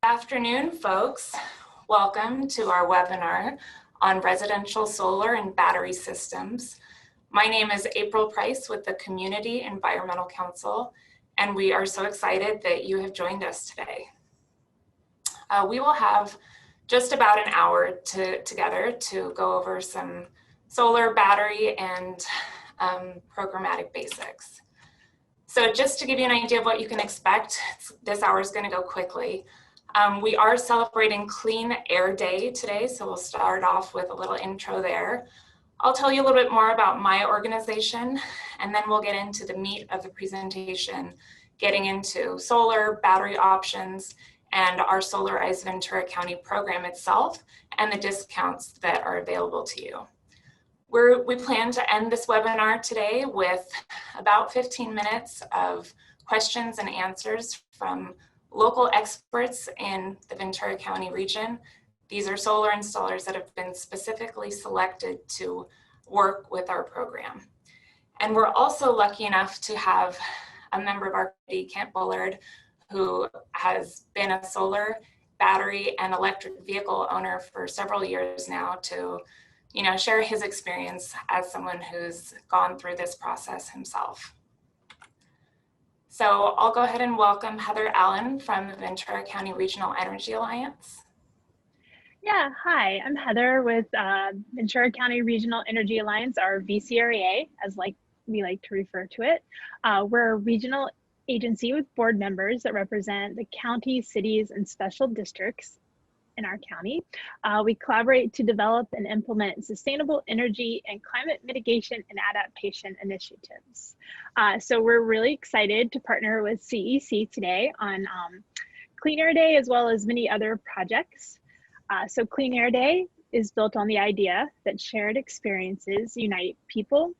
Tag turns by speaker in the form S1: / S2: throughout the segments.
S1: Afternoon, folks. Welcome to our webinar on residential solar and battery systems. My name is April Price with the Community Environmental Council, and we are so excited that you have joined us today. We will have just about an hour together to go over some solar, battery, and programmatic basics. So just to give you an idea of what you can expect, this hour is going to go quickly. We are celebrating Clean Air Day today, so we'll start off with a little intro there. I'll tell you a little bit more about my organization, and then we'll get into the meat of the presentation, getting into solar, battery options, and our Solarize Ventura County program itself, and the discounts that are available to you. We plan to end this webinar today with about 15 minutes of questions and answers from local experts in the Ventura County region. These are solar installers that have been specifically selected to work with our program. And we're also lucky enough to have a member of our committee, Kent Bullard, who has been a solar, battery, and electric vehicle owner for several years now to share his experience as someone who's gone through this process himself. So I'll go ahead and welcome Heather Allen from the Ventura County Regional Energy Alliance.
S2: Yeah, hi, I'm Heather with Ventura County Regional Energy Alliance, or VCREA, as we like to refer to it. We're a regional agency with board members that represent the county, cities, and special districts in our county. We collaborate to develop and implement sustainable energy and climate mitigation and adaptation initiatives. So we're really excited to partner with CEC today on Clean Air Day, as well as many other projects. So Clean Air Day is built on the idea that shared experiences unite people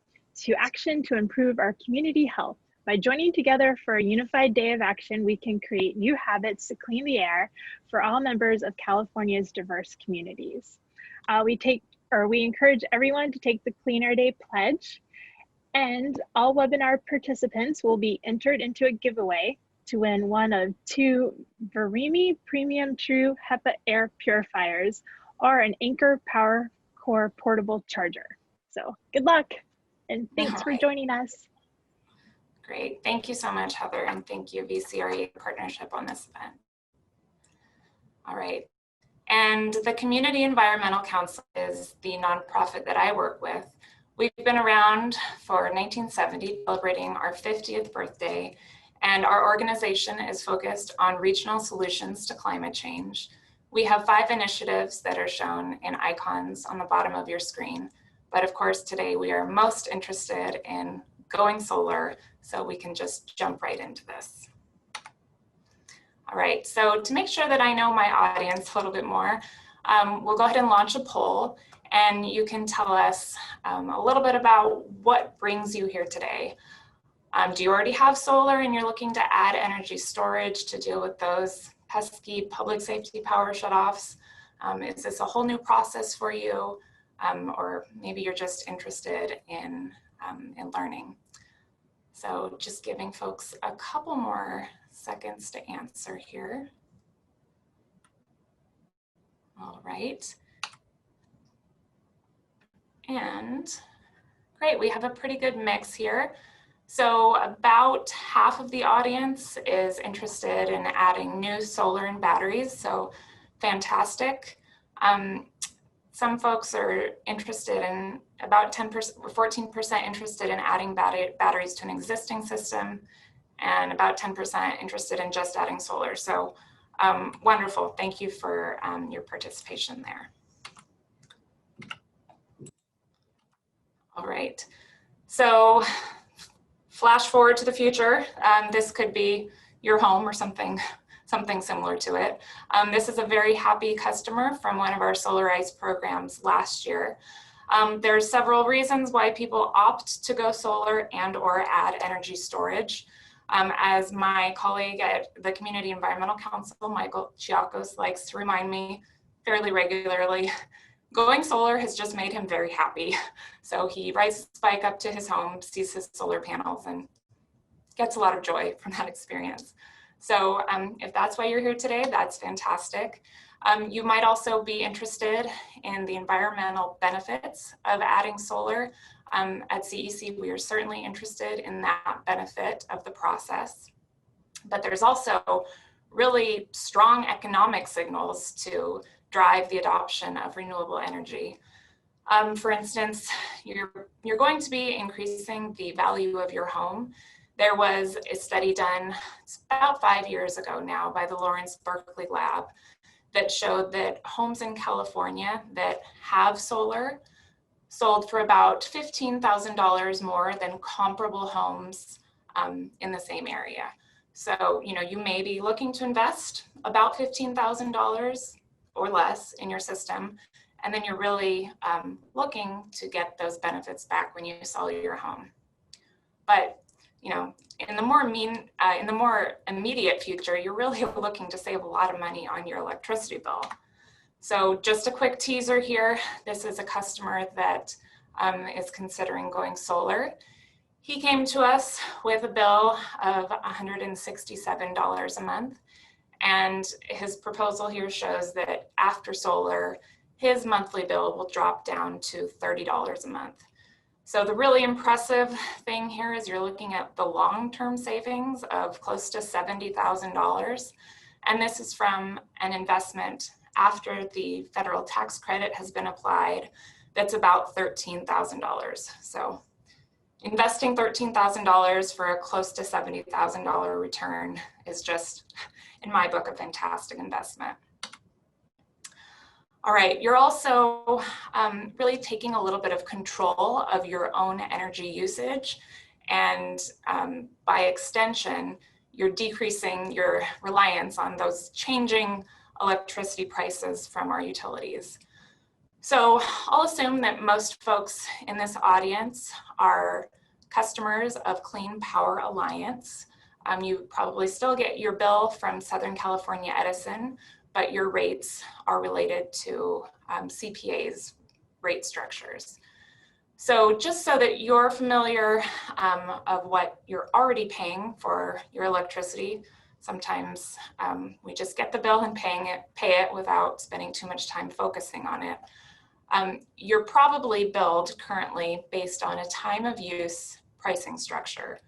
S2: to action to improve our community health. By joining together for a unified day of action, we can create new habits to clean the air for all members of California's diverse communities. We encourage everyone to take the Clean Air Day pledge, and all webinar participants will be entered into a giveaway to win one of 2 Veremi Premium True HEPA air purifiers or an Anchor Power Core portable charger. So good luck, and thanks for joining us.
S1: Great, thank you so much, Heather, and thank you, VCRE partnership on this event. All right, and the Community Environmental Council is the nonprofit that I work with. We've been around for 1970, celebrating our 50th birthday, and our organization is focused on regional solutions to climate change. We have 5 initiatives that are shown in icons on the bottom of your screen, but of course today we are most interested in going solar, so we can just jump right into this. All right, so to make sure that I know my audience a little bit more, we'll go ahead and launch a poll, and you can tell us a little bit about what brings you here today. Do you already have solar and you're looking to add energy storage to deal with those pesky public safety power shutoffs? Is this a whole new process for you? Or maybe you're just interested in learning. So just giving folks a couple more seconds to answer here. All right. And great, we have a pretty good mix here. So about half of the audience is interested in adding new solar and batteries, so fantastic. Some folks are interested in about 10%, 14% interested in adding batteries to an existing system, and about 10% interested in just adding solar. So wonderful, thank you for your participation there. All right, so flash forward to the future. This could be your home or something similar to it. This is a very happy customer from one of our Solarize programs last year. There's several reasons why people opt to go solar and or add energy storage. As my colleague at the Community Environmental Council, Michael Chiakos, likes to remind me fairly regularly, going solar has just made him very happy. So he rides his bike up to his home, sees his solar panels, and gets a lot of joy from that experience. So if that's why you're here today, that's fantastic. You might also be interested in the environmental benefits of adding solar. At CEC, we are certainly interested in that benefit of the process. But there's also really strong economic signals to drive the adoption of renewable energy. For instance, you're going to be increasing the value of your home. There was a study done about 5 years ago now by the Lawrence Berkeley Lab that showed that homes in California that have solar sold for about $15,000 more than comparable homes in the same area. So, you may be looking to invest about $15,000 or less in your system, and then you're really looking to get those benefits back when you sell your home. But, in the more immediate future, you're really looking to save a lot of money on your electricity bill. So just a quick teaser here. This is a customer that is considering going solar. He came to us with a bill of $167 a month, and his proposal here shows that after solar, his monthly bill will drop down to $30 a month. So the really impressive thing here is you're looking at the long-term savings of close to $70,000, and this is from an investment after the federal tax credit has been applied that's about $13,000. So investing $13,000 for a close to $70,000 return is just, in my book, a fantastic investment. All right, you're also really taking a little bit of control of your own energy usage, and by extension, you're decreasing your reliance on those changing electricity prices from our utilities. So I'll assume that most folks in this audience are customers of Clean Power Alliance. You probably still get your bill from Southern California Edison, but your rates are related to CPA's rate structures. So just so that you're familiar of what you're already paying for your electricity, sometimes we just get the bill and pay it without spending too much time focusing on it. You're probably billed currently based on a time of use pricing structure.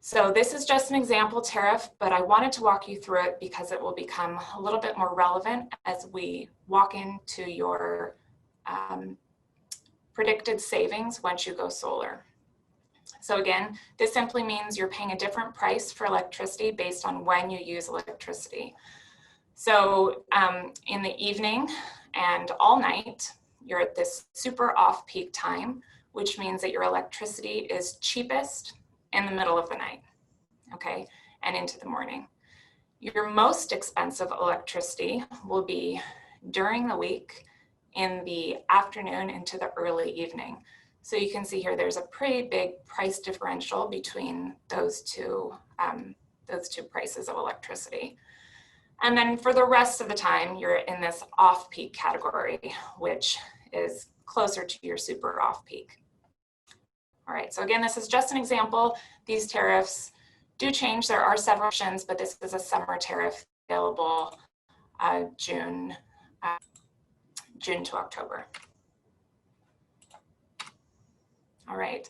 S1: So this is just an example tariff, but I wanted to walk you through it because it will become a little bit more relevant as we walk into your predicted savings once you go solar. So again, this simply means you're paying a different price for electricity based on when you use electricity. So in the evening and all night, you're at this super off-peak time, which means that your electricity is cheapest in the middle of the night, okay, and into the morning. Your most expensive electricity will be during the week, in the afternoon into the early evening. So you can see here there's a pretty big price differential between those two prices of electricity. And then for the rest of the time, you're in this off-peak category, which is closer to your super off-peak. All right, so again, this is just an example. These tariffs do change. There are several options, but this is a summer tariff available June to October. All right,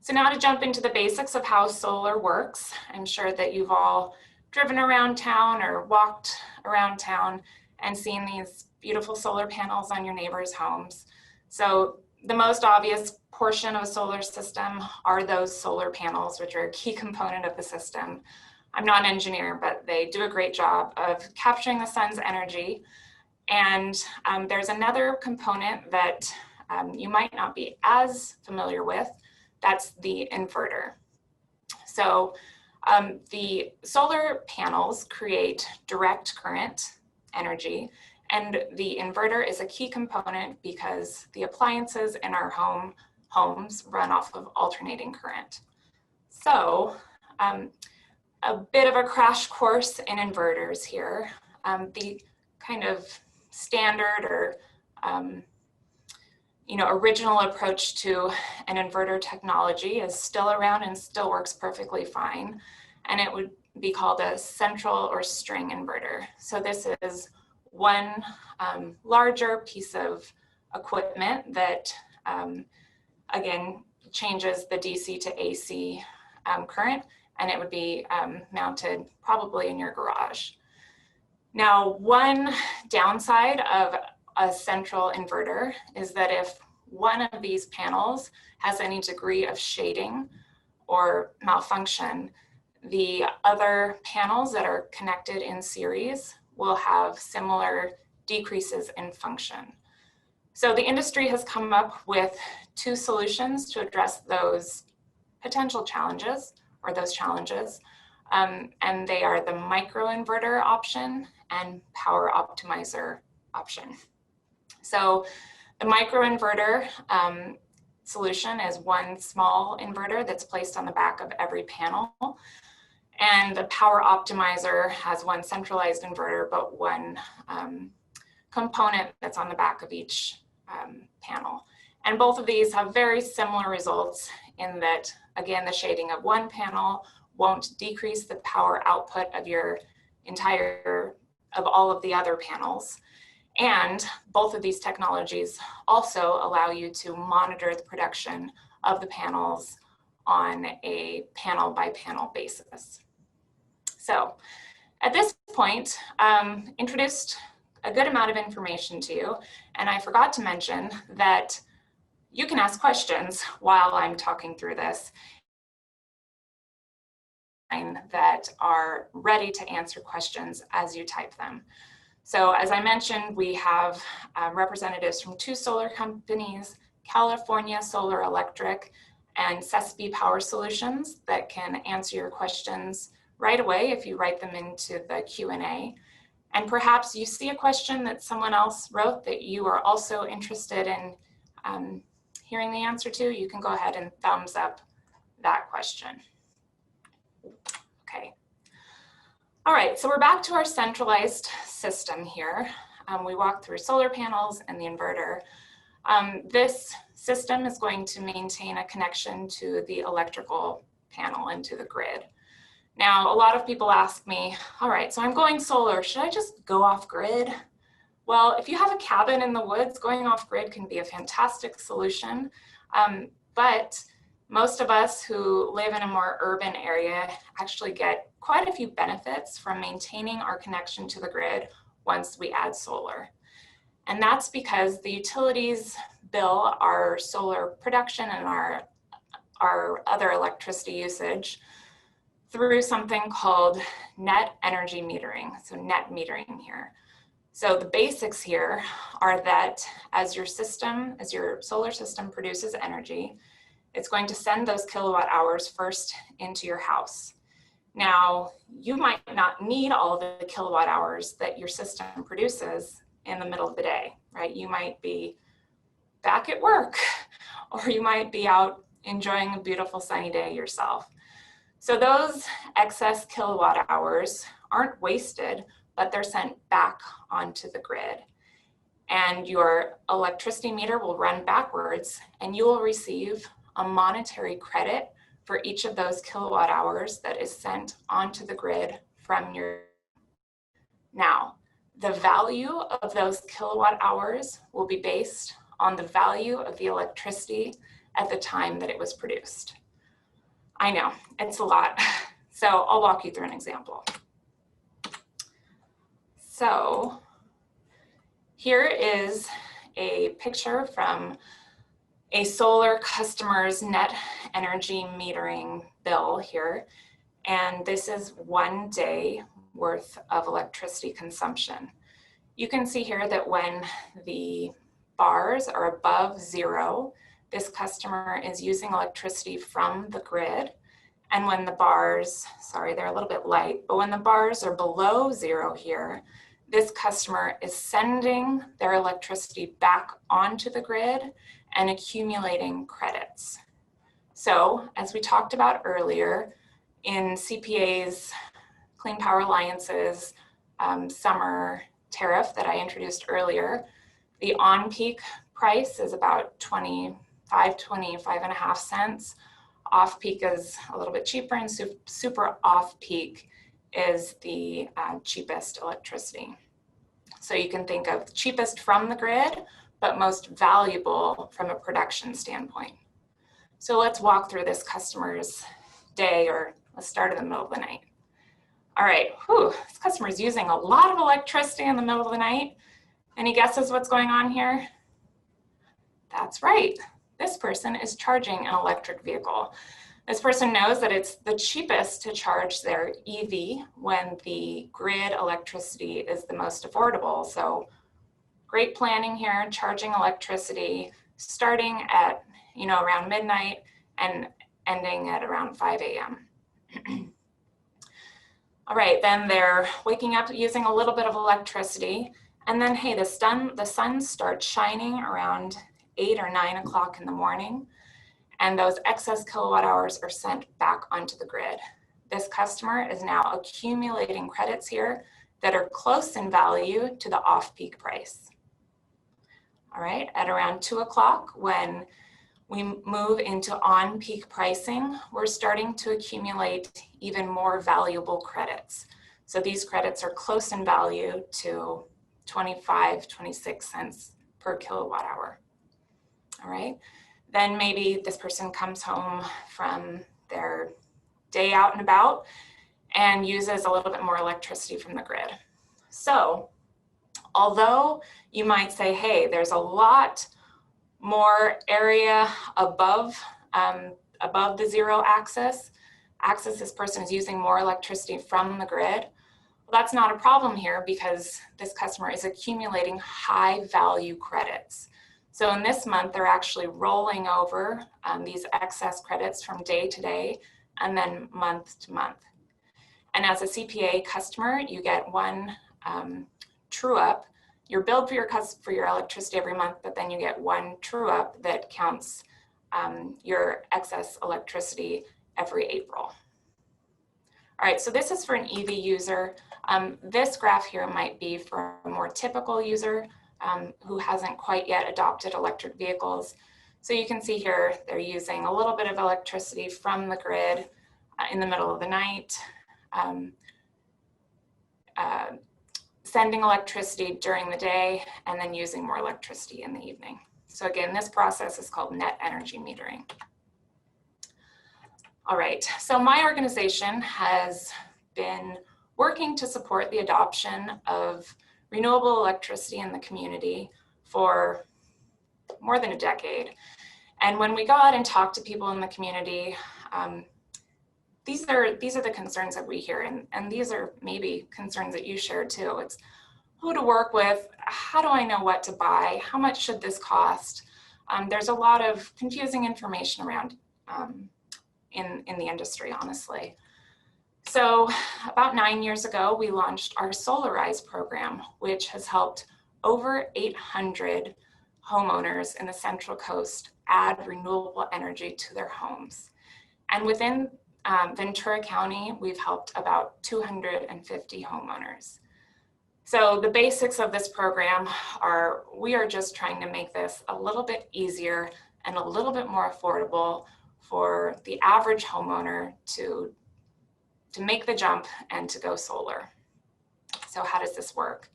S1: so now to jump into the basics of how solar works. I'm sure that you've all driven around town or walked around town and seen these beautiful solar panels on your neighbors' homes. So the most obvious portion of a solar system are those solar panels, which are a key component of the system. I'm not an engineer, but they do a great job of capturing the sun's energy. And there's another component that you might not be as familiar with. That's the inverter. So the solar panels create direct current energy, and the inverter is a key component because the appliances in our homes run off of alternating current. So a bit of a crash course in inverters here. The kind of standard or original approach to an inverter technology is still around and still works perfectly fine. And it would be called a central or string inverter. So this is one larger piece of equipment that, again, changes the DC to AC current, and it would be mounted probably in your garage. Now, one downside of a central inverter is that if one of these panels has any degree of shading or malfunction, the other panels that are connected in series will have similar decreases in function. So the industry has come up with two solutions to address those potential challenges, or those challenges, and they are the microinverter option and power optimizer option. So the microinverter solution is one small inverter that's placed on the back of every panel. And the power optimizer has one centralized inverter, but one component that's on the back of each panel. And both of these have very similar results in that, again, the shading of one panel won't decrease the power output of your of all of the other panels. And both of these technologies also allow you to monitor the production of the panels on a panel by panel basis. So at this point, introduced a good amount of information to you, and I forgot to mention that you can ask questions while I'm talking through this that are ready to answer questions as you type them. So as I mentioned, we have representatives from two solar companies, California Solar Electric and CECSB Power Solutions, that can answer your questions right away if you write them into the Q&A. And perhaps you see a question that someone else wrote that you are also interested in hearing the answer to, you can go ahead and thumbs up that question. Okay. All right, so we're back to our centralized system here. We walked through solar panels and the inverter. This system is going to maintain a connection to the electrical panel and to the grid. Now, a lot of people ask me, all right, so I'm going solar, should I just go off grid? Well, if you have a cabin in the woods, going off grid can be a fantastic solution, but most of us who live in a more urban area actually get quite a few benefits from maintaining our connection to the grid once we add solar. And that's because the utilities bill our solar production and our other electricity usage through something called net energy metering, so net metering here. So the basics here are that as your solar system produces energy, it's going to send those kilowatt hours first into your house. Now, you might not need all of the kilowatt hours that your system produces in the middle of the day, right? You might be back at work, or you might be out enjoying a beautiful sunny day yourself. So those excess kilowatt hours aren't wasted, but they're sent back onto the grid. And your electricity meter will run backwards, and you will receive a monetary credit for each of those kilowatt hours that is sent onto the grid from your. Now, the value of those kilowatt hours will be based on the value of the electricity at the time that it was produced. I know, it's a lot. So I'll walk you through an example. So here is a picture from a solar customer's net energy metering bill here. And this is 1 day worth of electricity consumption. You can see here that when the bars are above 0, this customer is using electricity from the grid. And when the bars, sorry, they're a little bit light, but when the bars are below 0 here, this customer is sending their electricity back onto the grid and accumulating credits. So, as we talked about earlier, in CPA's Clean Power Alliance's summer tariff that I introduced earlier, the on-peak price is about 25.5 cents. Off-peak is a little bit cheaper, and super off-peak is the cheapest electricity. So you can think of cheapest from the grid, but most valuable from a production standpoint. So let's walk through this customer's day, or let's start in the middle of the night. All right, this customer is using a lot of electricity in the middle of the night. Any guesses what's going on here? That's right. This person is charging an electric vehicle. This person knows that it's the cheapest to charge their EV when the grid electricity is the most affordable. So great planning here, charging electricity, starting at around midnight and ending at around 5 a.m. All right, then they're waking up using a little bit of electricity, and then hey, the sun starts shining around 8 or 9 o'clock in the morning, and those excess kilowatt hours are sent back onto the grid. This customer is now accumulating credits here that are close in value to the off-peak price. All right, at around 2 o'clock, when we move into on-peak pricing, we're starting to accumulate even more valuable credits. So these credits are close in value to 26 cents per kilowatt hour. All right, then maybe this person comes home from their day out and about and uses a little bit more electricity from the grid. So although you might say, hey, there's a lot more area above the zero axis, this person is using more electricity from the grid. Well, that's not a problem here because this customer is accumulating high value credits. So in this month, they're actually rolling over these excess credits from day to day and then month to month. And as a CPA customer, you get one true up. You're billed for your electricity every month, but then you get one true up that counts your excess electricity every April. All right, so this is for an EV user. This graph here might be for a more typical user who hasn't quite yet adopted electric vehicles. So you can see here, they're using a little bit of electricity from the grid in the middle of the night, sending electricity during the day, and then using more electricity in the evening. So again, this process is called net energy metering. All right, so my organization has been working to support the adoption of renewable electricity in the community for more than a decade. And when we go out and talk to people in the community, these are the concerns that we hear, and these are maybe concerns that you share too. It's who to work with, how do I know what to buy, how much should this cost? There's a lot of confusing information around in the industry, honestly. So about 9 years ago, we launched our Solarize program, which has helped over 800 homeowners in the Central Coast add renewable energy to their homes. And within Ventura County, we've helped about 250 homeowners. So the basics of this program are, we are just trying to make this a little bit easier and a little bit more affordable for the average homeowner to make the jump and to go solar. So how does this work?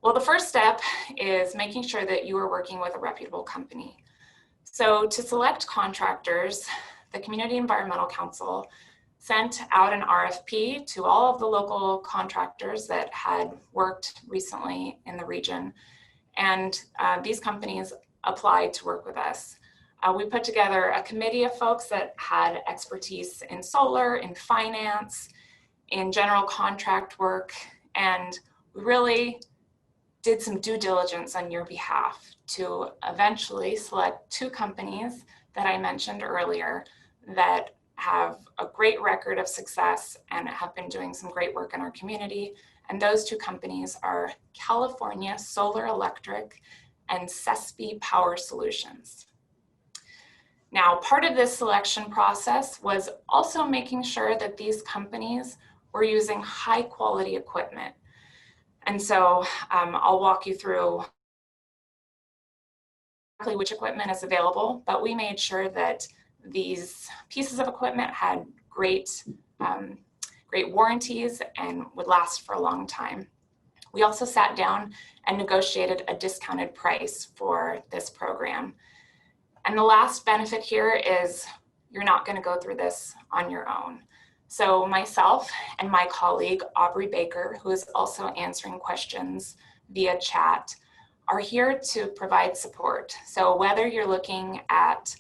S1: Well, the first step is making sure that you are working with a reputable company. So to select contractors, the Community Environmental Council sent out an RFP to all of the local contractors that had worked recently in the region. And these companies applied to work with us. We put together a committee of folks that had expertise in solar, in finance, in general contract work, and we really did some due diligence on your behalf to eventually select 2 companies that I mentioned earlier that have a great record of success and have been doing some great work in our community. And those 2 companies are California Solar Electric and CECSB Power Solutions. Now, part of this selection process was also making sure that these companies were using high quality equipment. And so I'll walk you through exactly which equipment is available, but we made sure that these pieces of equipment had great great warranties and would last for a long time. We also sat down and negotiated a discounted price for this program. And the last benefit here is you're not going to go through this on your own. So myself and my colleague, Aubrey Baker, who is also answering questions via chat, are here to provide support. So whether you're looking at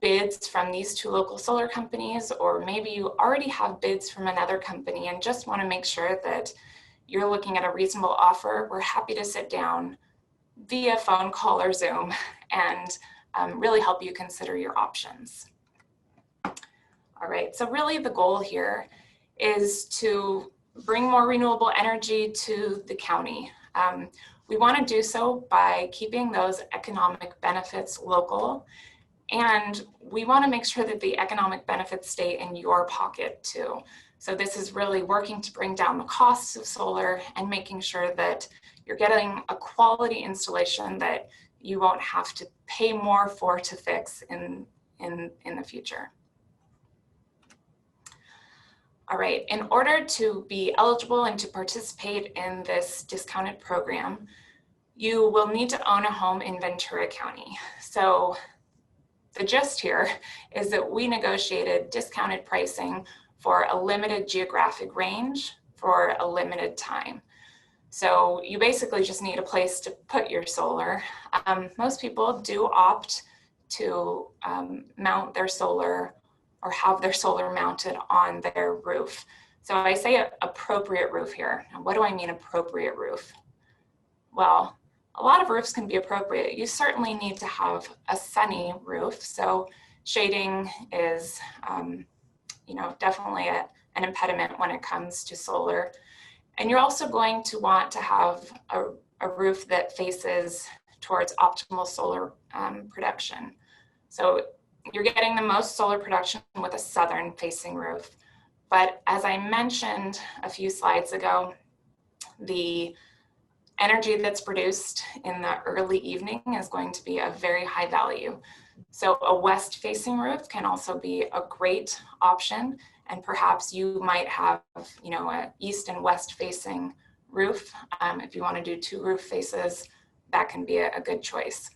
S1: bids from these two local solar companies, or maybe you already have bids from another company and just want to make sure that you're looking at a reasonable offer, we're happy to sit down via phone call or Zoom and really help you consider your options. All right, so really the goal here is to bring more renewable energy to the county. We want to do so by keeping those economic benefits local, and we want to make sure that the economic benefits stay in your pocket too. So this is really working to bring down the costs of solar and making sure that you're getting a quality installation that you won't have to pay more for to fix in the future. All right, in order to be eligible and to participate in this discounted program, you will need to own a home in Ventura County. So the gist here is that we negotiated discounted pricing for a limited geographic range for a limited time. So you basically just need a place to put your solar. Most people do opt to mount their solar or have their solar mounted on their roof. So I say appropriate roof here. Now, what do I mean appropriate roof? Well, a lot of roofs can be appropriate. You certainly need to have a sunny roof. So shading is, definitely an impediment when it comes to solar. And you're also going to want to have a roof that faces towards optimal solar production. So you're getting the most solar production with a southern facing roof. But as I mentioned a few slides ago, the energy that's produced in the early evening is going to be of very high value. So a west facing roof can also be a great option. And perhaps you might have, a east and west facing roof. If you want to do two roof faces, that can be a good choice.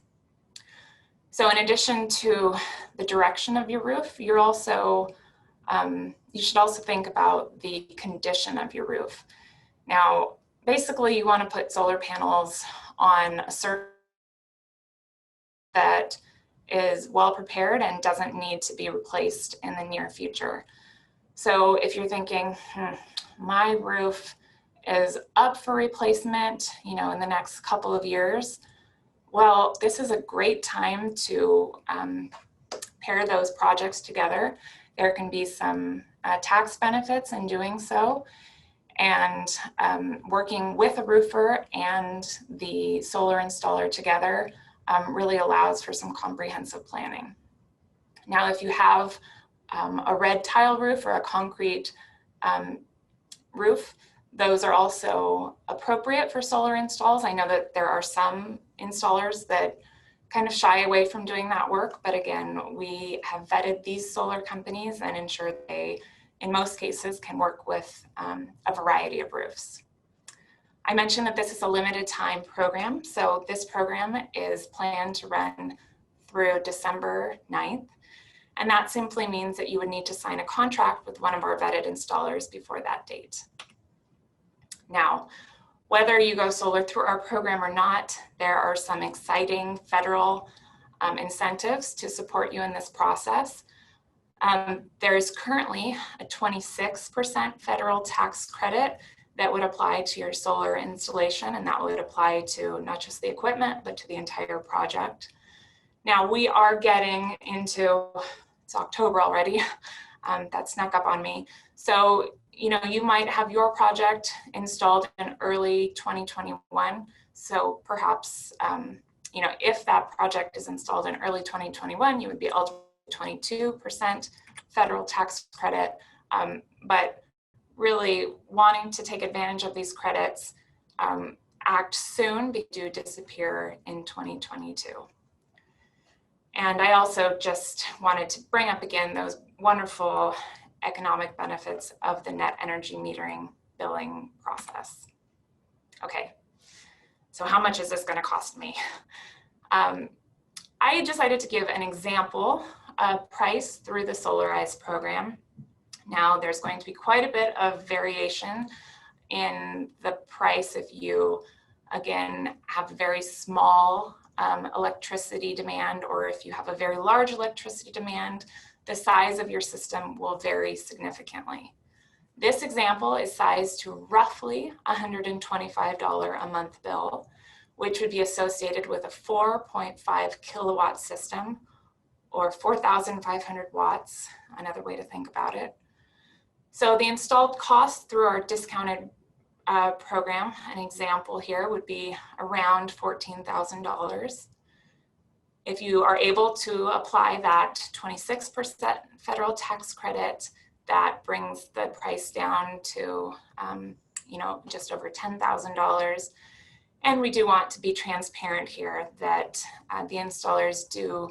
S1: So in addition to the direction of your roof, you're also, you should also think about the condition of your roof. Now, basically you want to put solar panels on a surface that is well prepared and doesn't need to be replaced in the near future. So if you're thinking, my roof is up for replacement, in the next couple of years, well, this is a great time to pair those projects together. There can be some tax benefits in doing so, and working with a roofer and the solar installer together really allows for some comprehensive planning. Now, if you have a red tile roof or a concrete roof, those are also appropriate for solar installs. I know that there are some installers that kind of shy away from doing that work, but again, we have vetted these solar companies and ensure they, in most cases, can work with a variety of roofs. I mentioned that this is a limited time program, so this program is planned to run through December 9th. And that simply means that you would need to sign a contract with one of our vetted installers before that date. Now, whether you go solar through our program or not, there are some exciting federal incentives to support you in this process. There is currently a 26% federal tax credit that would apply to your solar installation, and that would apply to not just the equipment, but to the entire project. Now we are getting into, it's October already, that snuck up on me. So, you might have your project installed in early 2021. So perhaps, if that project is installed in early 2021, you would be eligible for 22% federal tax credit. But really wanting to take advantage of these credits, act soon, because they do disappear in 2022. And I also just wanted to bring up again those wonderful economic benefits of the net energy metering billing process. Okay, so how much is this going to cost me? I decided to give an example of price through the Solarize program. Now, there's going to be quite a bit of variation in the price if you, again, have very small electricity demand, or if you have a very large electricity demand, the size of your system will vary significantly. This example is sized to roughly $125 a month bill, which would be associated with a 4.5 kilowatt system, or 4,500 watts, another way to think about it. So the installed cost through our discounted program, an example here would be around $14,000. If you are able to apply that 26% federal tax credit, that brings the price down to just over $10,000. And we do want to be transparent here that the installers do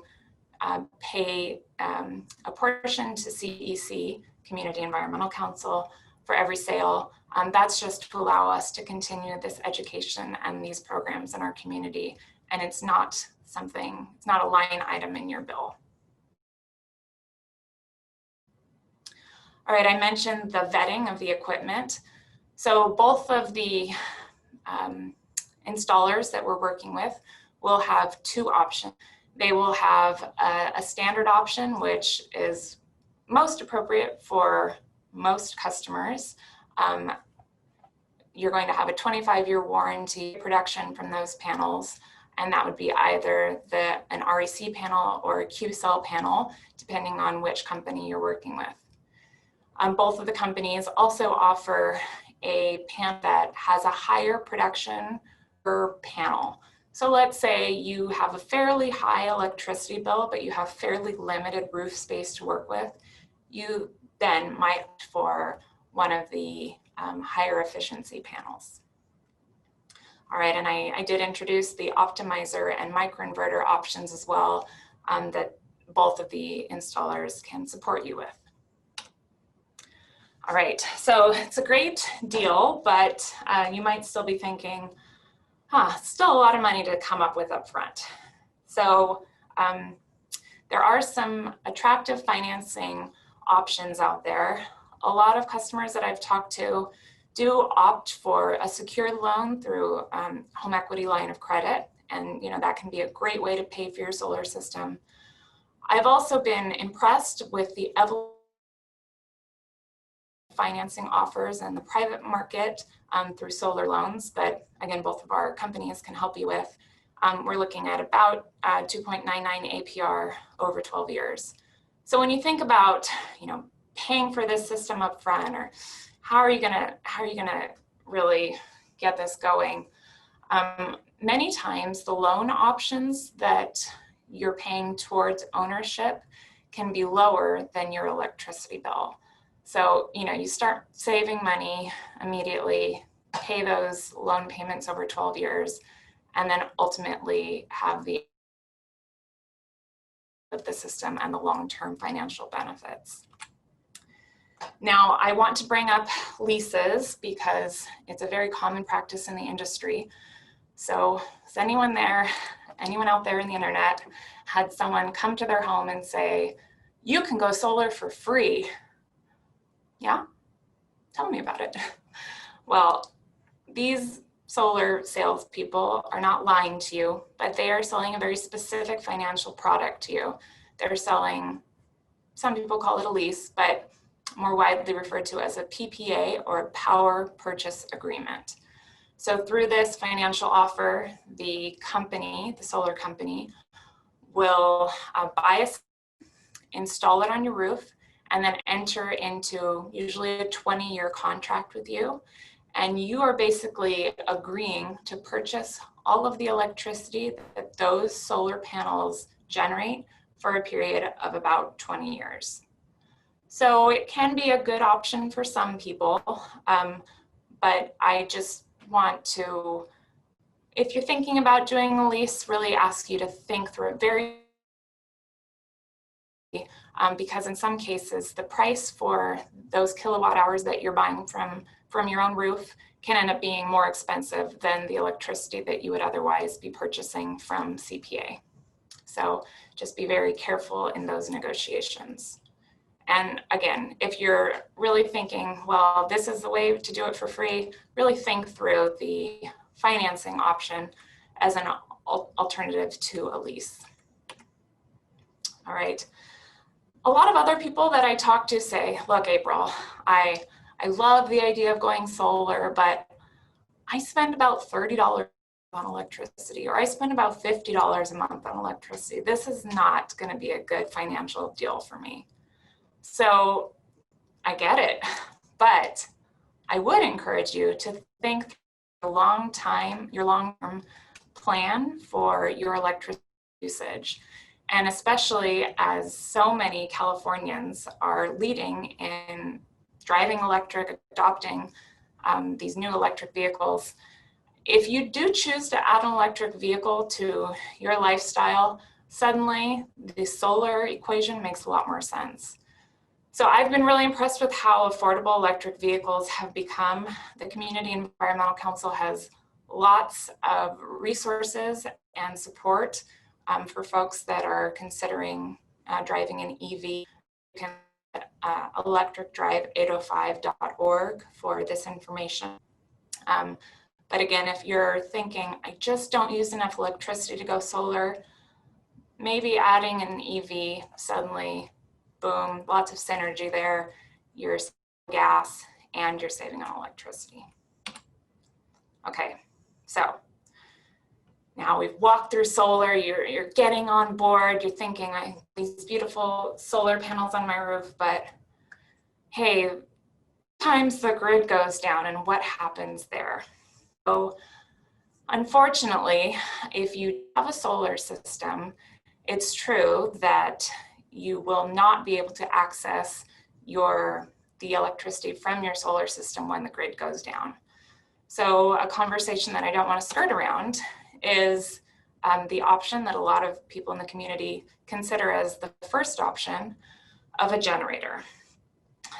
S1: pay a portion to CEC, Community Environmental Council, for every sale. That's just to allow us to continue this education and these programs in our community. And it's not it's not a line item in your bill. All right, I mentioned the vetting of the equipment. So both of the installers that we're working with will have two options. They will have a standard option, which is most appropriate for most customers. You're going to have a 25-year warranty production from those panels, and that would be either an REC panel or a Q-cell panel, depending on which company you're working with. Both of the companies also offer a panel that has a higher production per panel. So let's say you have a fairly high electricity bill, but you have fairly limited roof space to work with. You then might opt for one of the higher efficiency panels. All right, and I did introduce the optimizer and microinverter options as well that both of the installers can support you with. All right, so it's a great deal, but you might still be thinking, still a lot of money to come up with up front. So there are some attractive financing options out there. A lot of customers that I've talked to do opt for a secured loan through home equity line of credit, and that can be a great way to pay for your solar system. I've also been impressed with the financing offers in the private market through solar loans, but again, both of our companies can help you with. We're looking at about 2.99 APR over 12 years. So when you think about, paying for this system up front, or how are you gonna really get this going? Many times the loan options that you're paying towards ownership can be lower than your electricity bill. So, you start saving money immediately, pay those loan payments over 12 years, and then ultimately have the system and the long-term financial benefits. Now, I want to bring up leases because it's a very common practice in the industry. So is anyone out there in the internet, had someone come to their home and say, you can go solar for free? Yeah? Tell me about it. Well, these solar salespeople are not lying to you, but they are selling a very specific financial product to you. They're selling, some people call it a lease, but more widely referred to as a PPA, or a power purchase agreement. So through this financial offer, the solar company, will buy install it on your roof, and then enter into usually a 20-year contract with you. And you are basically agreeing to purchase all of the electricity that those solar panels generate for a period of about 20 years. So it can be a good option for some people, but I just want to, if you're thinking about doing a lease, really ask you to think through it very. because in some cases, the price for those kilowatt hours that you're buying from your own roof can end up being more expensive than the electricity that you would otherwise be purchasing from CPA. So just be very careful in those negotiations. And again, if you're really thinking, well, this is the way to do it for free, really think through the financing option as an alternative to a lease. All right. A lot of other people that I talk to say, look, April, I love the idea of going solar, but I spend about $30 on electricity, or I spend about $50 a month on electricity. This is not going to be a good financial deal for me. So I get it, but I would encourage you to think your long-term plan for your electricity usage. And especially as so many Californians are leading in driving electric, adopting these new electric vehicles, if you do choose to add an electric vehicle to your lifestyle, suddenly the solar equation makes a lot more sense. So I've been really impressed with how affordable electric vehicles have become. The Community Environmental Council has lots of resources and support for folks that are considering driving an EV. You can electricdrive805.org for this information. But again, if you're thinking, I just don't use enough electricity to go solar, maybe adding an EV suddenly, boom, lots of synergy there. You're saving gas and you're saving on electricity. Okay, so now we've walked through solar, you're getting on board, you're thinking, I have these beautiful solar panels on my roof, but hey, sometimes the grid goes down and what happens there? So unfortunately, if you have a solar system, it's true that you will not be able to access the electricity from your solar system when the grid goes down. So a conversation that I don't want to skirt around is the option that a lot of people in the community consider as the first option of a generator.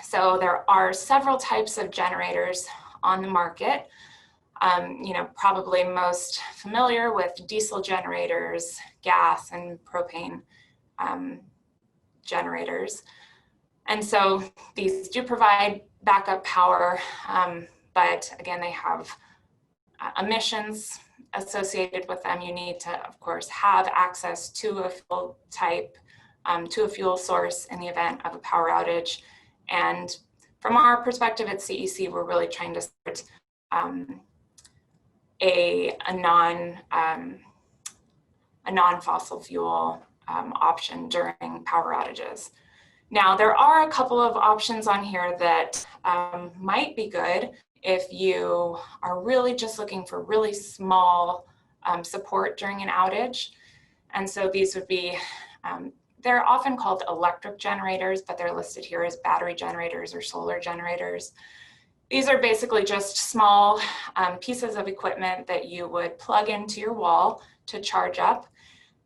S1: So there are several types of generators on the market. Probably most familiar with diesel generators, gas and propane generators. And so these do provide backup power, but again, they have emissions associated with them. You need to, of course, have access to a fuel type, to a fuel source in the event of a power outage. And from our perspective at CEC, we're really trying to start a non-fossil fuel option during power outages. Now, there are a couple of options on here that might be good if you are really just looking for really small support during an outage. And so these would be, they're often called electric generators, but they're listed here as battery generators or solar generators. These are basically just small pieces of equipment that you would plug into your wall to charge up.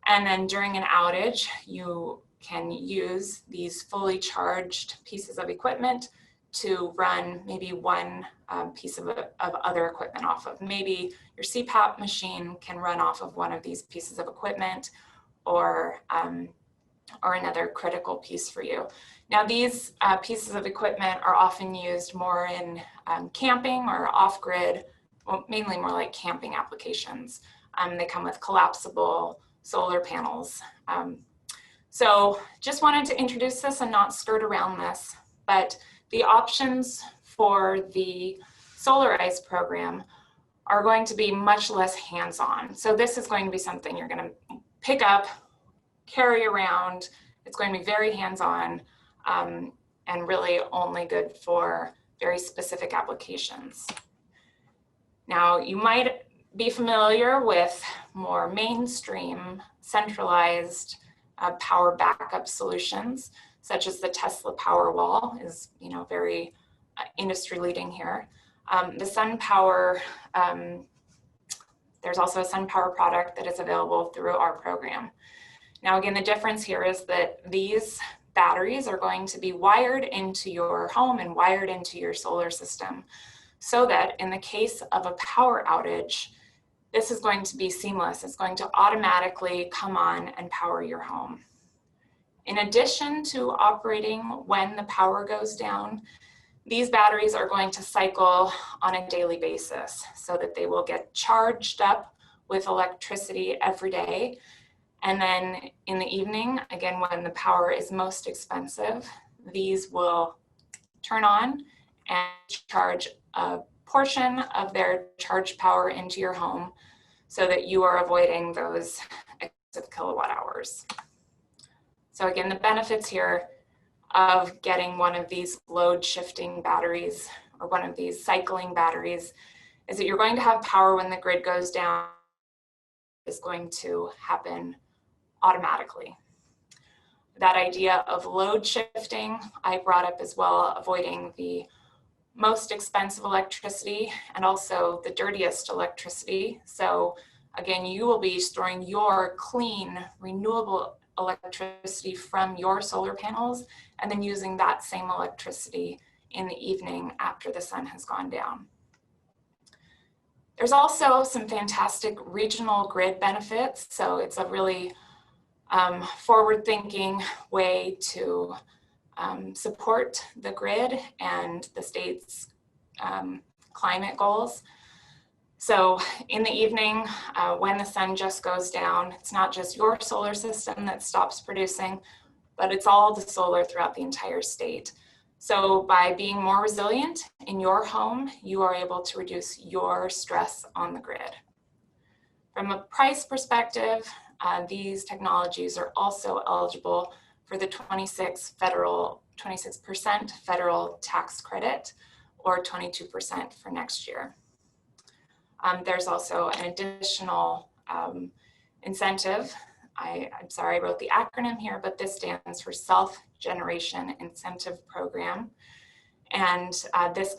S1: And then during an outage, you can use these fully charged pieces of equipment to run maybe one piece of other equipment off of. Maybe your CPAP machine can run off of one of these pieces of equipment, or another critical piece for you. Now these pieces of equipment are often used more in camping or off-grid, well, mainly more like camping applications. They come with collapsible solar panels. So just wanted to introduce this and not skirt around this, but the options for the Solarize program are going to be much less hands-on. So this is going to be something you're going to pick up, carry around. It's going to be very hands-on and really only good for very specific applications. Now, you might be familiar with more mainstream centralized power backup solutions, such as the Tesla Powerwall is, very industry leading here. The SunPower, there's also a SunPower product that is available through our program. Now, again, the difference here is that these batteries are going to be wired into your home and wired into your solar system, so that in the case of a power outage, this is going to be seamless. It's going to automatically come on and power your home. In addition to operating when the power goes down, these batteries are going to cycle on a daily basis so that they will get charged up with electricity every day. And then in the evening, again, when the power is most expensive, these will turn on and charge a portion of their charged power into your home so that you are avoiding those excessive kilowatt hours. So again, the benefits here of getting one of these load shifting batteries or one of these cycling batteries is that you're going to have power when the grid goes down. Is going to happen automatically. That idea of load shifting, I brought up as well, avoiding the most expensive electricity and also the dirtiest electricity. So again, you will be storing your clean, renewable electricity from your solar panels and then using that same electricity in the evening after the sun has gone down. There's also some fantastic regional grid benefits. So it's a really forward-thinking way to support the grid and the state's climate goals. So in the evening, when the sun just goes down, it's not just your solar system that stops producing, but it's all the solar throughout the entire state. So by being more resilient in your home, you are able to reduce your stress on the grid. From a price perspective, these technologies are also eligible for the 26% federal tax credit, or 22% for next year. There's also an additional incentive. I'm sorry, I wrote the acronym here, but this stands for Self-Generation Incentive Program. And this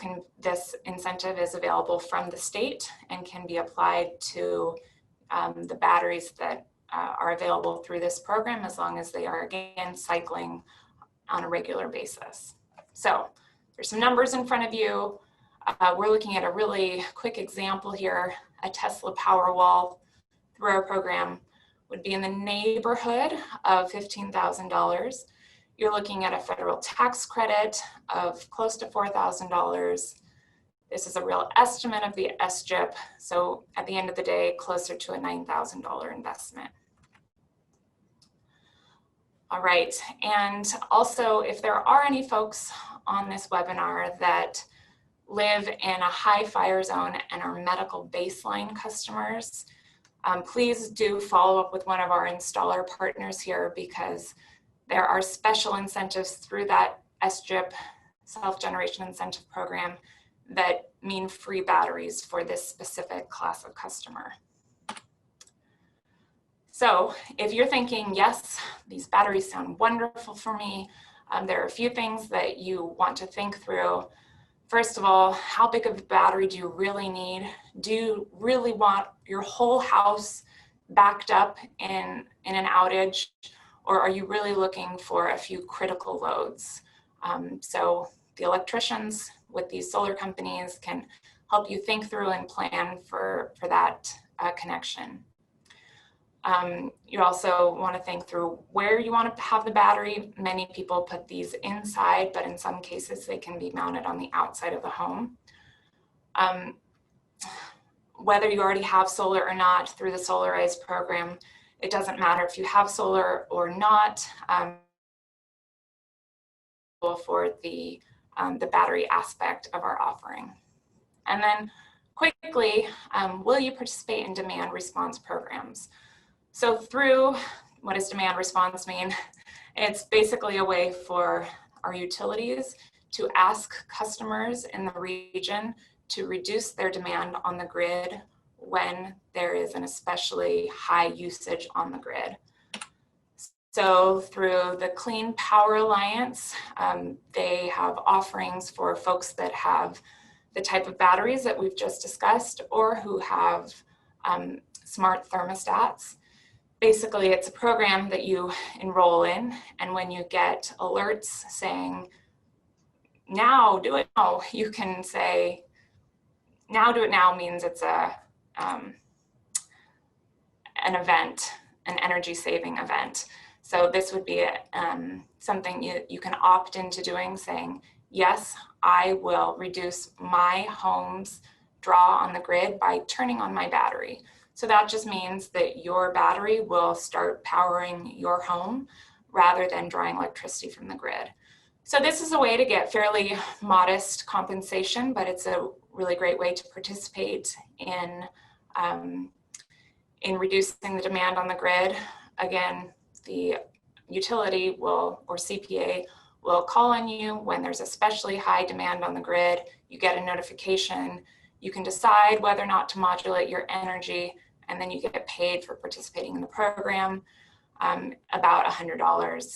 S1: incentive is available from the state and can be applied to the batteries that are available through this program, as long as they are, again, cycling on a regular basis. So there's some numbers in front of you. We're looking at a really quick example here. A Tesla Powerwall through our program would be in the neighborhood of $15,000. You're looking at a federal tax credit of close to $4,000. This is a real estimate of the SGIP. So at the end of the day, closer to a $9,000 investment. All right, and also if there are any folks on this webinar that live in a high fire zone and are medical baseline customers, please do follow up with one of our installer partners here, because there are special incentives through that SGIP, Self-Generation Incentive Program, that mean free batteries for this specific class of customer. So if you're thinking, yes, these batteries sound wonderful for me, there are a few things that you want to think through. First of all, how big of a battery do you really need? Do you really want your whole house backed up in an outage, or are you really looking for a few critical loads? So the electricians with these solar companies can help you think through and plan for that connection. You also want to think through where you want to have the battery. Many people put these inside, but in some cases they can be mounted on the outside of the home. Whether you already have solar or not through the Solarize program, it doesn't matter if you have solar or not for the battery aspect of our offering. And then quickly, will you participate in demand response programs? So through, what does demand response mean? It's basically a way for our utilities to ask customers in the region to reduce their demand on the grid when there is an especially high usage on the grid. So through the Clean Power Alliance, they have offerings for folks that have the type of batteries that we've just discussed, or who have smart thermostats. basically it's a program that you enroll in, and when you get alerts saying, now do it now, you can say, now do it now means it's an event, an energy saving event. So this would be something you can opt into doing, saying, yes, I will reduce my home's draw on the grid by turning on my battery. So that just means that your battery will start powering your home rather than drawing electricity from the grid. So this is a way to get fairly modest compensation, but it's a really great way to participate in reducing the demand on the grid. Again, the utility will, or CPA, will call on you when there's especially high demand on the grid. You get a notification. You can decide whether or not to modulate your energy, and then you get paid for participating in the program, about $100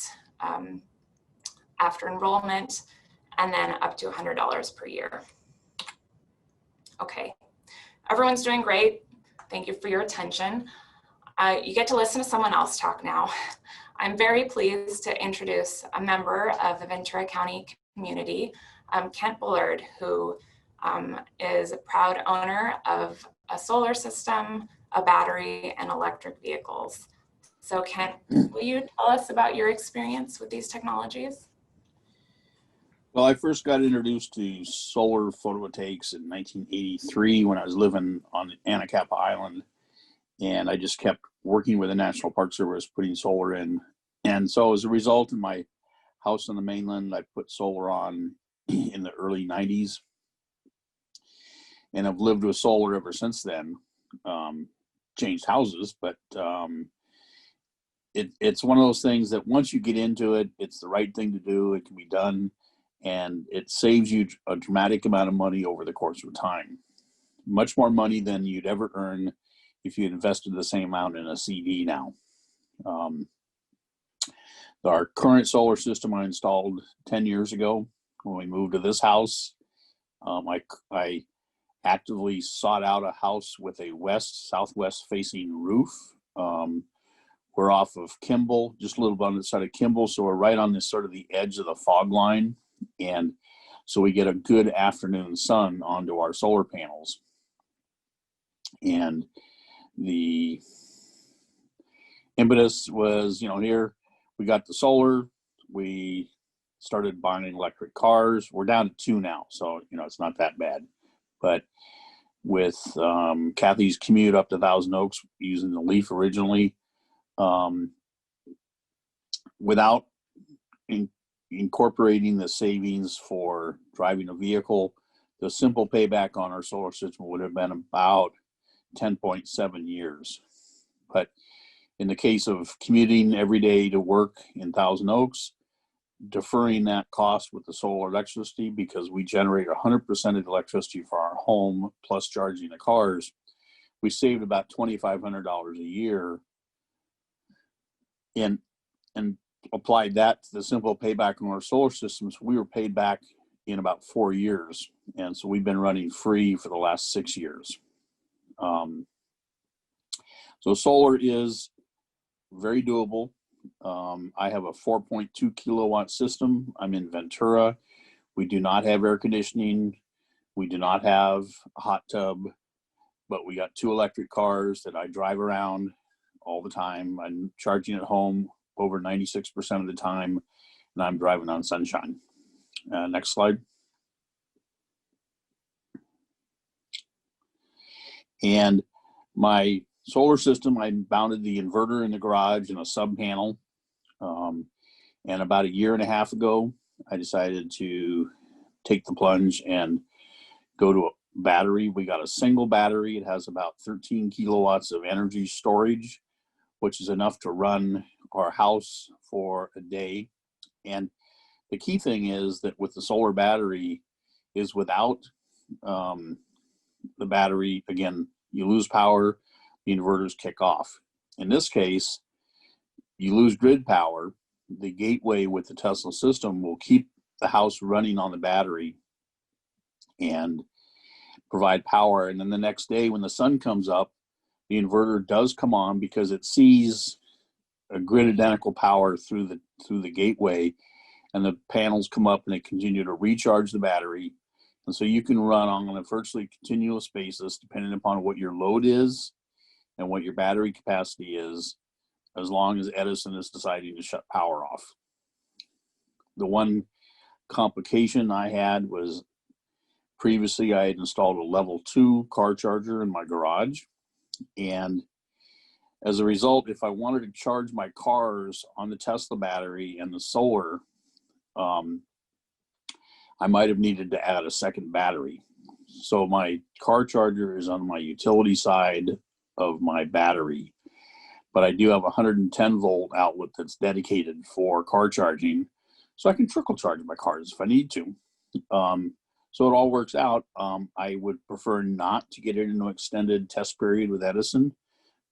S1: after enrollment, and then up to $100 per year. Okay, everyone's doing great. Thank you for your attention. You get to listen to someone else talk now. I'm very pleased to introduce a member of the Ventura County community, Kent Bullard, who is a proud owner of a solar system, a battery, and electric vehicles. So Kent, will you tell us about your experience with these technologies?
S3: Well, I first got introduced to solar photovoltaics in 1983 when I was living on Anacapa Island, and I just kept working with the National Park Service putting solar in. And so as a result of my house on the mainland, I put solar on in the early 90s, and I've lived with solar ever since then. Changed houses, but it's one of those things that once you get into it, it's the right thing to do. It can be done, and it saves you a dramatic amount of money over the course of time. Much more money than you'd ever earn if you invested the same amount in a CD now. Our current solar system I installed 10 years ago when we moved to this house. I actively sought out a house with a southwest facing roof. We're off of Kimball, just a little bit on the side of Kimball, so we're right on this sort of the edge of the fog line, and so we get a good afternoon sun onto our solar panels. And the impetus was, here we got the solar, we started buying electric cars. We're down to 2 now, so it's not that bad. But with Kathy's commute up to Thousand Oaks using the Leaf originally, without incorporating the savings for driving a vehicle, the simple payback on our solar system would have been about 10.7 years. But in the case of commuting every day to work in Thousand Oaks, deferring that cost with the solar electricity, because we generate 100% of the electricity for our home plus charging the cars, we saved about $2,500 a year, and applied that to the simple payback on our solar systems. We were paid back in about 4 years, and so we've been running free for the last 6 years. So solar is very doable. I have a 4.2 kilowatt system. I'm in Ventura. We do not have air conditioning. We do not have a hot tub, but we got 2 electric cars that I drive around all the time. I'm charging at home over 96% of the time, and I'm driving on sunshine. Next slide. And my solar system, I mounted the inverter in the garage and a sub panel. And about 1.5 years ago, I decided to take the plunge and go to a battery. We got a single battery. It has about 13 kilowatts of energy storage, which is enough to run our house for a day. And the key thing is that with the solar battery is without the battery, again, you lose power, the inverters kick off. In this case, you lose grid power. The gateway with the Tesla system will keep the house running on the battery and provide power. And then the next day when the sun comes up, the inverter does come on because it sees a grid identical power through the gateway, and the panels come up and they continue to recharge the battery. And so you can run on a virtually continuous basis, depending upon what your load is and what your battery capacity is, as long as Edison is deciding to shut power off. The one complication I had was previously I had installed a level 2 car charger in my garage. And as a result, if I wanted to charge my cars on the Tesla battery and the solar, I might have needed to add a second battery. So my car charger is on my utility side of my battery, but I do have a 110 volt outlet that's dedicated for car charging, so I can trickle charge my cars if I need to. So it all works out. I would prefer not to get into an extended test period with Edison,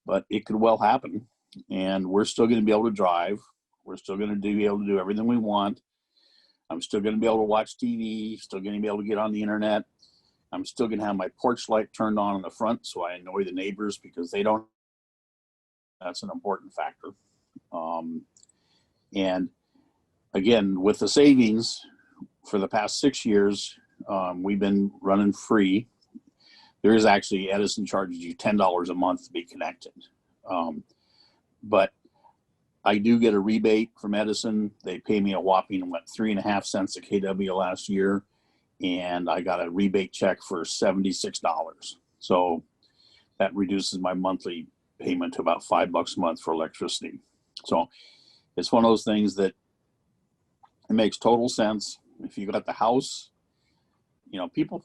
S3: but it could well happen. And we're still going to be able to drive. We're still going to be able to do everything we want. I'm still going to be able to watch TV, still going to be able to get on the internet. I'm still going to have my porch light turned on in the front so I annoy the neighbors because they don't. That's an important factor. And again, with the savings for the past 6 years, we've been running free. There is actually, Edison charges you $10 a month to be connected. But I do get a rebate from Edison. They pay me a whopping, 3.5 cents a kW last year. And I got a rebate check for $76. So that reduces my monthly payment to about $5 a month for electricity. So it's one of those things that it makes total sense. If you got the house, you know, people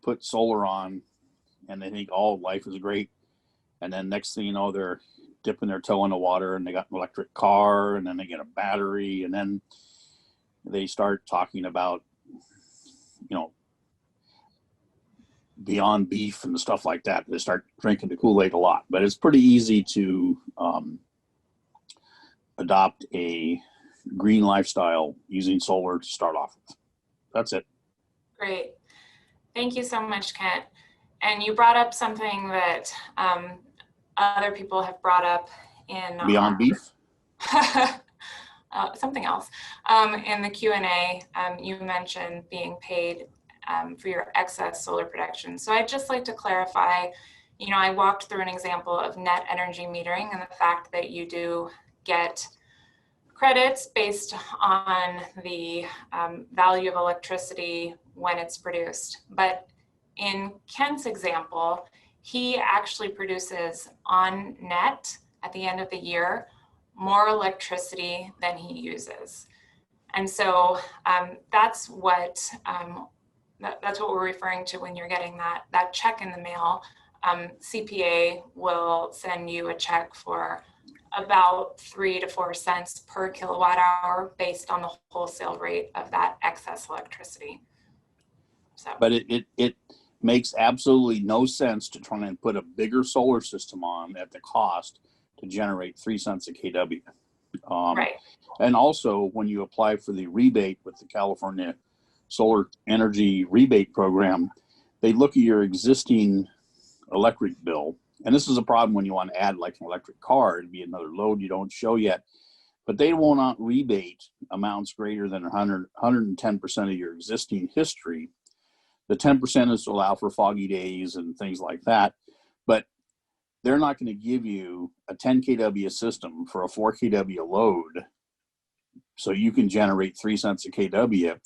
S3: put solar on and they think, oh, life is great. And then next thing you know, they're dipping their toe in the water and they got an electric car and then they get a battery and then they start talking about, you know, Beyond Beef and stuff like that. They start drinking the Kool-Aid a lot, but it's pretty easy to adopt a green lifestyle using solar to start off with. That's it.
S1: Great. Thank you so much, Kent. And you brought up something that other people have brought up in
S3: Beyond Beef?
S1: something else. In the Q&A, you mentioned being paid for your excess solar production. So I'd just like to clarify, you know, I walked through an example of net energy metering and the fact that you do get credits based on the value of electricity when it's produced. But in Kent's example, he actually produces on net at the end of the year more electricity than he uses. And so that's what we're referring to when you're getting that check in the mail. CPA will send you a check for about 3 to 4 cents per kilowatt hour based on the wholesale rate of that excess electricity. So,
S3: but it makes absolutely no sense to try and put a bigger solar system on at the cost to generate 3 cents a kW.
S1: right.
S3: And also, when you apply for the rebate with the California Solar Energy Rebate Program, they look at your existing electric bill. And this is a problem when you want to add like an electric car. It'd be another load you don't show yet. But they will not rebate amounts greater than 110% of your existing history. The 10% is to allow for foggy days and things like that. But they're not going to give you a 10 kW system for a 4 kW load so you can generate 3 cents a kW.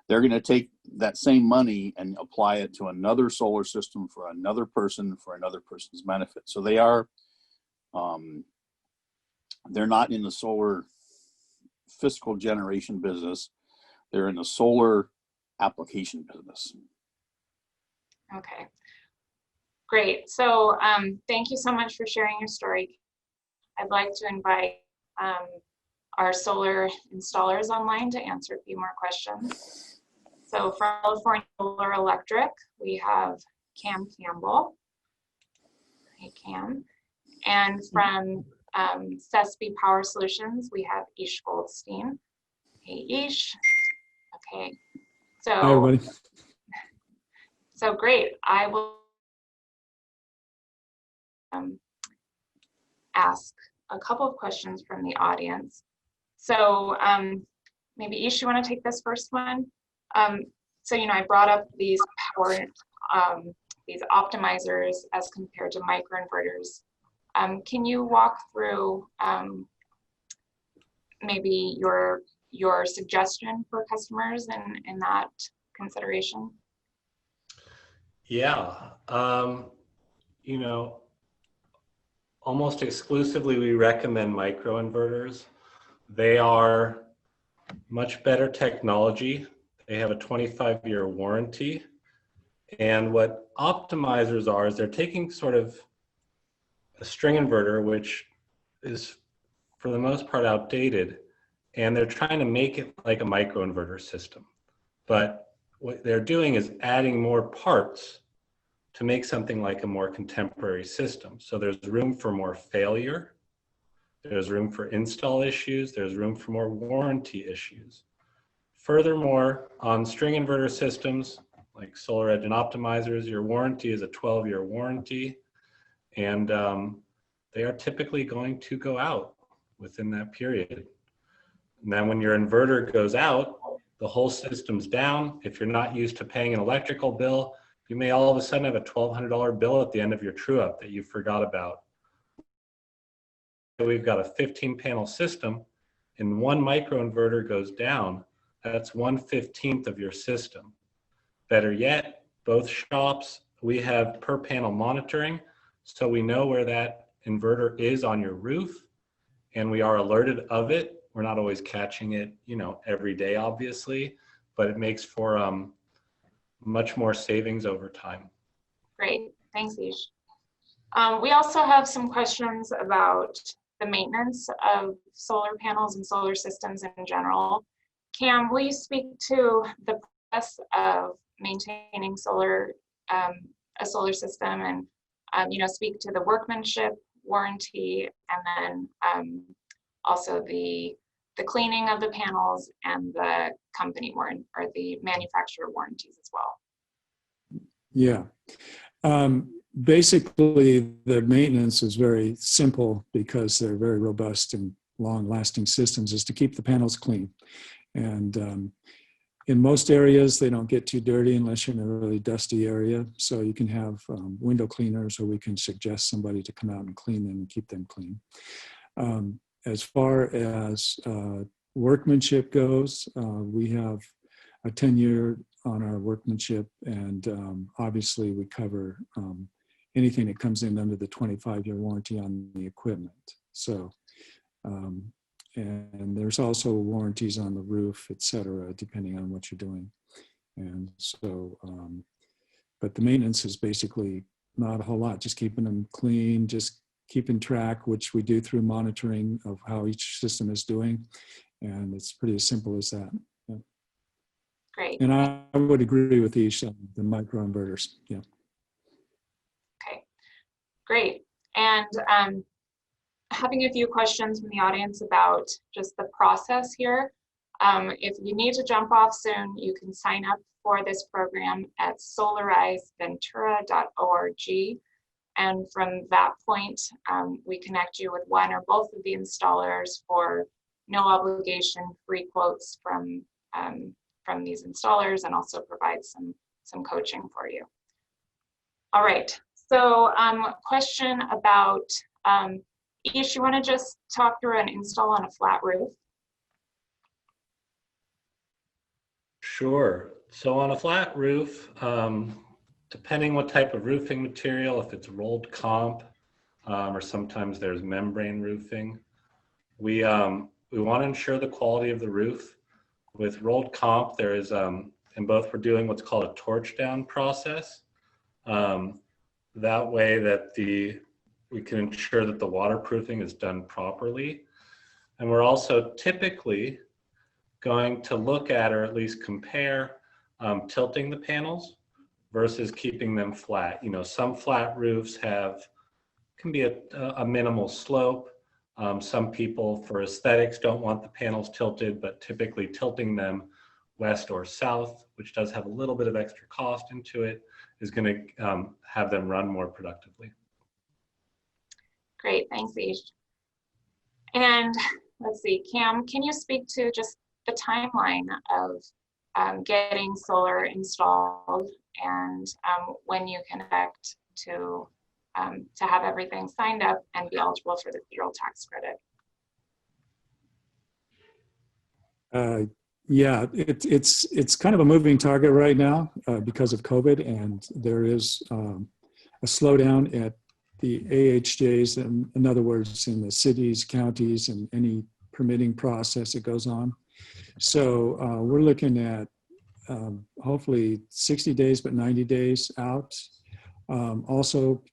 S3: They're going to take that same money and apply it to another solar system for another person for another person's benefit. So they are, they're not in the solar fiscal generation business. They're in the solar application business.
S1: Okay, great. So thank you so much for sharing your story. I'd like to invite our solar installers online to answer a few more questions. So from California Solar Electric, we have Cam Campbell. Hey, Cam. And from CECSB Power Solutions, we have Ish Goldstein. Hey, Ish. Okay. So,
S4: hi, everybody.
S1: So great. I will ask a couple of questions from the audience. So maybe Ish, you want to take this first one? So, I brought up these power, these optimizers as compared to microinverters. Can you walk through maybe your suggestion for customers in that consideration?
S4: Yeah, almost exclusively we recommend microinverters. They are much better technology. They have a 25-year warranty. And what optimizers are is they're taking sort of a string inverter, which is for the most part outdated, and they're trying to make it like a microinverter system. But what they're doing is adding more parts to make something like a more contemporary system. So there's room for more failure, there's room for install issues, there's room for more warranty issues. Furthermore, on string inverter systems like SolarEdge and optimizers, your warranty is a 12-year warranty, and they are typically going to go out within that period. And then when your inverter goes out, the whole system's down. If you're not used to paying an electrical bill, you may all of a sudden have a $1,200 bill at the end of your true up that you forgot about. We've got a 15-panel system, and one microinverter goes down. That's 1/15 of your system. Better yet, both shops, we have per panel monitoring, so we know where that inverter is on your roof, and we are alerted of it. We're not always catching it, every day, obviously, but it makes for much more savings over time.
S1: Great, thanks, Ish. We also have some questions about the maintenance of solar panels and solar systems in general. Cam, will you speak to the process of maintaining a solar system, and speak to the workmanship, warranty, and then also the cleaning of the panels and the company warranty or the manufacturer warranties as well?
S5: Yeah. Basically, the maintenance is very simple because they're very robust and long-lasting systems, is to keep the panels clean. And in most areas, they don't get too dirty unless you're in a really dusty area. So you can have window cleaners, or we can suggest somebody to come out and clean them and keep them clean. As far as workmanship goes, we have a 10-year on our workmanship, and obviously we cover anything that comes in under the 25-year warranty on the equipment. So, and there's also warranties on the roof, et cetera, depending on what you're doing. And so, but the maintenance is basically not a whole lot, just keeping them clean, just keeping track, which we do through monitoring of how each system is doing. And it's pretty as simple as that. Yeah.
S1: Great.
S5: And I would agree with Ish on the microinverters. Yeah.
S1: Okay, great. And having a few questions from the audience about just the process here. If you need to jump off soon, you can sign up for this program at solarizeventura.org. And from that point, we connect you with one or both of the installers for no obligation, free quotes from these installers, and also provide some coaching for you. All right, so question about, Ish, you want to just talk through an install on a flat roof?
S4: Sure. So on a flat roof, depending what type of roofing material, if it's rolled comp, or sometimes there's membrane roofing, we want to ensure the quality of the roof. With rolled comp, there is, in both we're doing what's called a torch down process. That way that we can ensure that the waterproofing is done properly. And we're also typically going to look at, or at least compare, tilting the panels versus keeping them flat. Some flat roofs can be a minimal slope. Some people, for aesthetics, don't want the panels tilted, but typically tilting them west or south, which does have a little bit of extra cost into it, is going to have them run more productively.
S1: Great, thanks, Ish. And let's see, Cam, can you speak to just the timeline of getting solar installed and when you can expect to have everything signed up and be eligible for the federal tax credit?
S5: Yeah, it's kind of a moving target right now because of COVID, and there is a slowdown at the AHJs, in other words, in the cities, counties, and any permitting process that goes on. So we're looking at hopefully 60 days, but 90 days out. Also,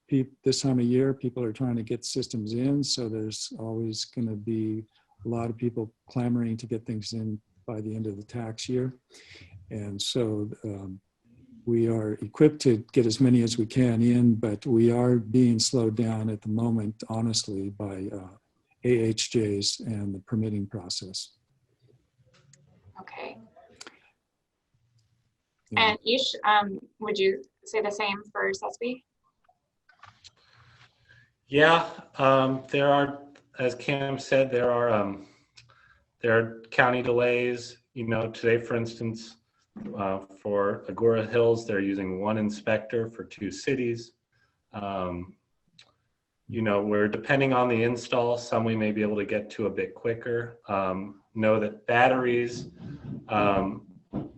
S5: this time of year, people are trying to get systems in, so there's always going to be a lot of people clamoring to get things in by the end of the tax year. And so we are equipped to get as many as we can in, but we are being slowed down at the moment, honestly, by AHJs and the permitting process.
S1: Okay.
S5: Yeah.
S1: And Ish, would you say the same for CECSB?
S4: Yeah, there are, as Cam said, there are county delays. You know, today, for instance, for Agora Hills, they're using one inspector for 2 cities. You know, we're depending on the install. Some we may be able to get to a bit quicker. Know that batteries,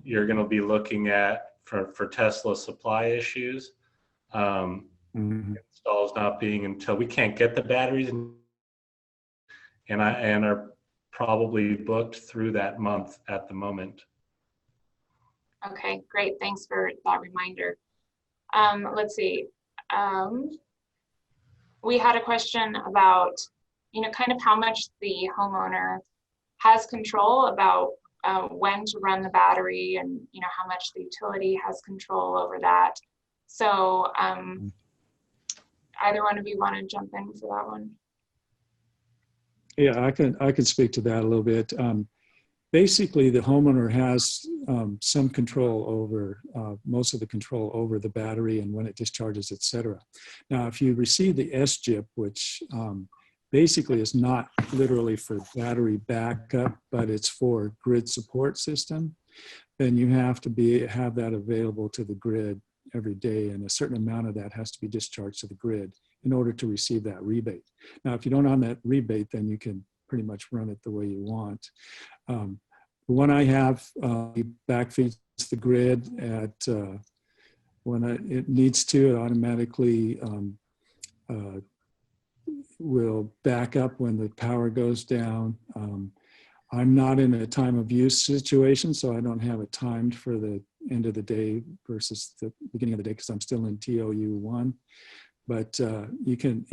S4: you're going to be looking at for Tesla supply issues. Installs not being until we can't get the batteries and are probably booked through that month at the moment.
S1: Okay, great. Thanks for that reminder. Let's see. We had a question about, you know, kind of how much the homeowner has control about when to run the battery and, you know, how much the utility has control over that. So either one of you want to jump in for that one?
S5: Yeah, I can speak to that a little bit. Basically, the homeowner has some control over, most of the control over the battery and when it discharges, et cetera. Now, if you receive the SGIP, which basically is not literally for battery backup, but it's for grid support system, then you have to have that available to the grid every day, and a certain amount of that has to be discharged to the grid in order to receive that rebate. Now, if you don't have that rebate, then you can pretty much run it the way you want. The one I have backfeeds the grid at when it needs to. It automatically will back up when the power goes down. I'm not in a time of use situation, so I don't have it timed for the end of the day versus the beginning of the day because I'm still in TOU 1. But you can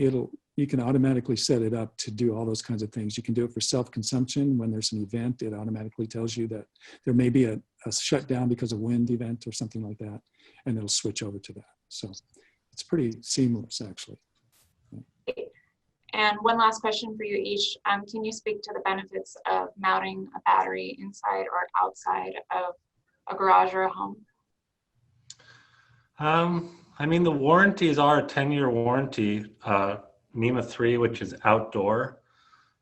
S5: automatically set it up to do all those kinds of things. You can do it for self-consumption. When there's an event, it automatically tells you that there may be a shutdown because of wind event or something like that, and it'll switch over to that. So it's pretty seamless, actually.
S1: And one last question for you, Ish. Can you speak to the benefits of mounting a battery inside or outside of a garage or a home?
S4: I mean, the warranties are a 10-year warranty, NEMA 3, which is outdoor.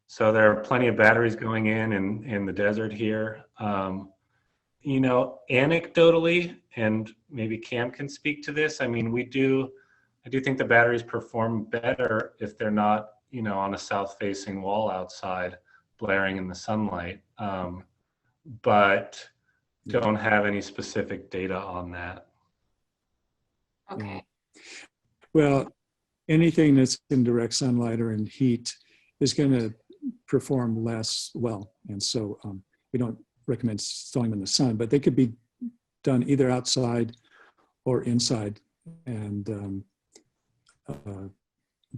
S4: So there are plenty of batteries going in the desert here. You know, anecdotally, and maybe Cam can speak to this, I mean, I do think the batteries perform better if they're not, you know, on a south-facing wall outside, blaring in the sunlight, but don't have any specific data on that.
S1: Okay.
S5: Well, anything that's in direct sunlight or in heat is going to perform less well. And so we don't recommend installing them in the sun, but they could be done either outside or inside. And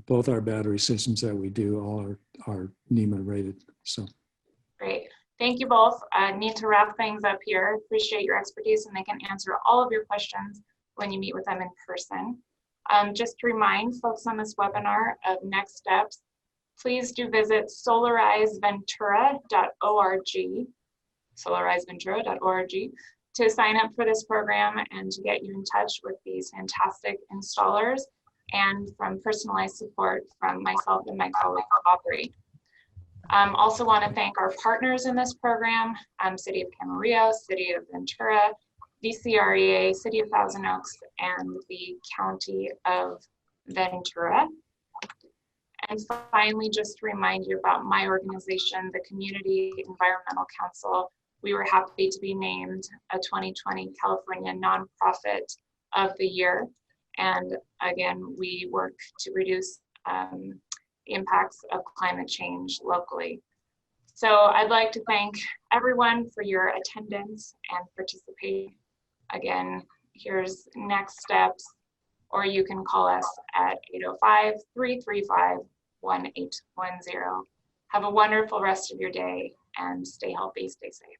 S5: both our battery systems that we do all are NEMA rated. So
S1: Great. Thank you both. I need to wrap things up here. Appreciate your expertise, and they can answer all of your questions when you meet with them in person. Just to remind folks on this webinar of next steps, please do visit solarizeventura.org, solarizeventura.org, to sign up for this program and to get you in touch with these fantastic installers. and from personalized support from myself and my colleague Aubrey. Also want to thank our partners in this program, City of Camarillo, City of Ventura, VCREA, City of Thousand Oaks, and the County of Ventura. And finally, just to remind you about my organization, the Community Environmental Council. We were happy to be named a 2020 California Nonprofit of the Year. And again, we work to reduce the impacts of climate change locally. So I'd like to thank everyone for your attendance and participation. Again, here's next steps, or you can call us at 805-335-1810. Have a wonderful rest of your day and stay healthy, stay safe.